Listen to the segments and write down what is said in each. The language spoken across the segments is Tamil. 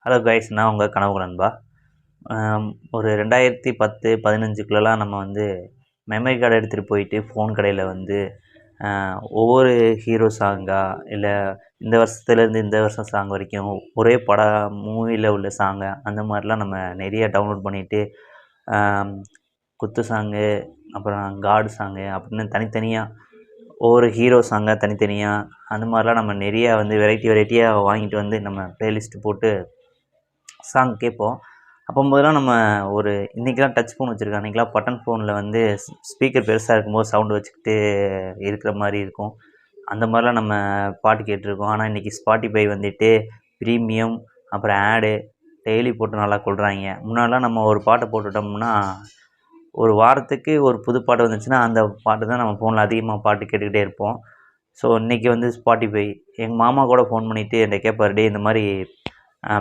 ஹலோ கைஸ், நான் உங்கள் கனவு நண்பா. ஒரு 2010, 15க்குள்ளலாம் நம்ம வந்து மெமரி கார்டு எடுத்துகிட்டு போயிட்டு ஃபோன் கடையில் வந்து ஒவ்வொரு ஹீரோ சாங்கா இல்லை இந்த வருஷத்துலேருந்து இந்த வருஷம் சாங் வரைக்கும் ஒரே மூவியில் உள்ள சாங்கை அந்த மாதிரிலாம் நம்ம நிறைய டவுன்லோட் பண்ணிவிட்டு குத்து சாங்கு, அப்புறம் காடு சாங்கு அப்படின்னு தனித்தனியாக ஒவ்வொரு ஹீரோ சாங்காக தனித்தனியாக அந்த மாதிரிலாம் நம்ம நிறையா வந்து வெரைட்டியாக வாங்கிட்டு வந்து நம்ம ப்ளேலிஸ்ட்டு போட்டு சாங் கேட்போம். அப்போம்போதெல்லாம் நம்ம இன்றைக்கெலாம் டச் ஃபோன் வச்சுருக்கோம், அன்றைக்கெலாம் பட்டன் ஃபோனில் வந்து ஸ்பீக்கர் பெருசாக இருக்கும்போது சவுண்டு வச்சுக்கிட்டு இருக்கிற மாதிரி இருக்கும். அந்த மாதிரிலாம் நம்ம பாட்டு கேட்டிருக்கோம். ஆனால் இன்றைக்கி ஸ்பாட்டிஃபை வந்துட்டு ப்ரீமியம், அப்புறம் ஆடு டெய்லி போட்டு நல்லா கொள்கிறாங்க. முன்னாடிலாம் நம்ம ஒரு பாட்டை போட்டுவிட்டோம்னா ஒரு வாரத்துக்கு ஒரு புது பாட்டு வந்துச்சுன்னா அந்த பாட்டு தான் நம்ம ஃபோனில் அதிகமாக பாட்டு கேட்டுக்கிட்டே இருப்போம். ஸோ இன்றைக்கி வந்து ஸ்பாட்டிஃபை, எங்கள் மாமா கூட ஃபோன் பண்ணிவிட்டு என்கிட்ட கேட்பாரு, டே இந்த மாதிரி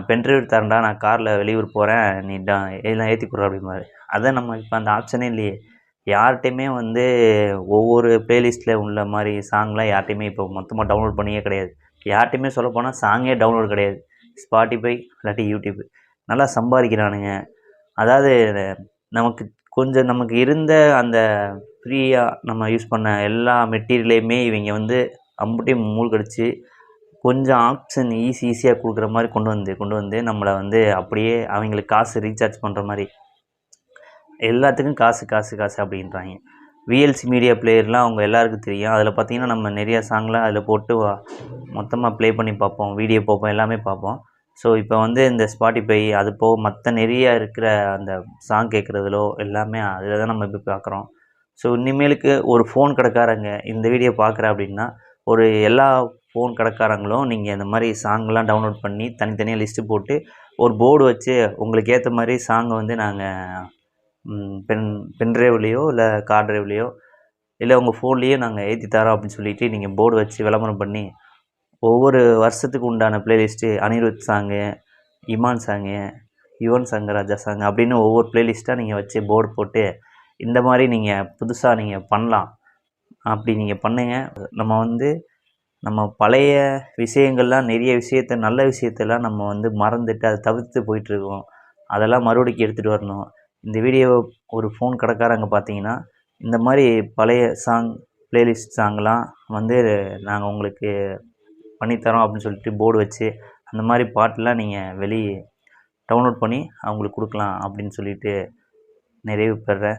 பென்ட்ரைவ் தரேன்டா, நான் காரில் வெளியூர் போகிறேன், நீ இதெல்லாம் ஏற்றி கொடுறா அப்படிம்பாரு. அதான் நம்ம இப்போ அந்த ஆப்ஷனே இல்லையே. யார்கிட்டையுமே வந்து ஒவ்வொரு ப்ளேலிஸ்ட்டில் உள்ள மாதிரி சாங்லாம் யார்கிட்டையுமே இப்போ மொத்தமாக டவுன்லோட் பண்ணியே கிடையாது. யார்கிட்டையுமே சொல்லப்போனால் சாங்கே டவுன்லோட் கிடையாது. ஸ்பாட்டிஃபை இல்லாட்டி யூடியூப் நல்லா சம்பாதிக்கிறானுங்க. அதாவது நமக்கு இருந்த அந்த ஃப்ரீயாக நம்ம யூஸ் பண்ண எல்லா மெட்டீரியலையுமே இவங்க வந்து அம்புட்டையும் மூழ்கடிச்சு கொஞ்சம் ஆப்ஷன் ஈஸியாக கொடுக்குற மாதிரி கொண்டு வந்து நம்மளை வந்து அப்படியே அவங்களுக்கு காசு ரீசார்ஜ் பண்ணுற மாதிரி எல்லாத்துக்கும் காசு அப்படின்றாங்க. விஎல்சி மீடியா பிளேயர்லாம் அவங்க எல்லாருக்கும் தெரியும். அதில் பார்த்திங்கன்னா நம்ம நிறையா சாங்லாம் அதில் போட்டு மொத்தமாக ப்ளே பண்ணி பார்ப்போம், வீடியோ பார்ப்போம், எல்லாமே பார்ப்போம். ஸோ இப்போ வந்து இந்த ஸ்பாட்டிஃபை அது போக மற்ற நிறையா இருக்கிற அந்த சாங் கேட்குறதுலோ எல்லாமே அதில் தான் நம்ம இப்போ பார்க்குறோம். ஸோ இனிமேலுக்கு ஒரு ஃபோன் கடைக்காரங்க இந்த வீடியோ பார்க்குறேன் அப்படின்னா எல்லா ஃபோன் கடைக்காரங்களும் நீங்கள் இந்த மாதிரி சாங்கெலாம் டவுன்லோட் பண்ணி தனித்தனியாக லிஸ்ட்டு போட்டு ஒரு போர்டு வச்சு உங்களுக்கு ஏற்ற மாதிரி சாங்கை வந்து நாங்கள் பென்ட்ரைவ்லேயோ இல்லை கார்ட் ட்ரைவ்லேயோ இல்லை உங்கள் ஃபோன்லேயோ நாங்கள் ஏற்றி தரோம் அப்படின்னு சொல்லிவிட்டு நீங்கள் போர்டு வச்சு விளம்பரம் பண்ணி ஒவ்வொரு வருஷத்துக்கு உண்டான playlist Anirudh song, Imman song, Yuvan Shankar Raja song அப்படின்னு ஒவ்வொரு ப்ளேலிஸ்ட்டாக நீங்கள் வச்சு போர்டு போட்டு இந்த மாதிரி நீங்கள் புதுசாக நீங்கள் பண்ணலாம். அப்படி நீங்கள் பண்ணுங்க. நம்ம பழைய விஷயங்கள்லாம் நிறைய நல்ல விஷயத்தெல்லாம் நம்ம வந்து மறந்துட்டு அதை தவிர்த்து போயிட்டுருக்கோம். அதெல்லாம் மறுபடிக்கு எடுத்துகிட்டு வரணும். இந்த வீடியோ ஒரு ஃபோன் கடைக்காரங்க பார்த்தீங்கன்னா இந்த மாதிரி பழைய சாங் ப்ளேலிஸ்ட் சாங்லாம் வந்து நாங்கள் உங்களுக்கு பண்ணித்தரோம் அப்படின்னு சொல்லிட்டு போர்டு வச்சு அந்த மாதிரி பாட்டெலாம் நீங்கள் டவுன்லோட் பண்ணி அவங்களுக்கு கொடுக்கலாம் அப்படின்னு சொல்லிட்டு நிறைவு பெறேன்.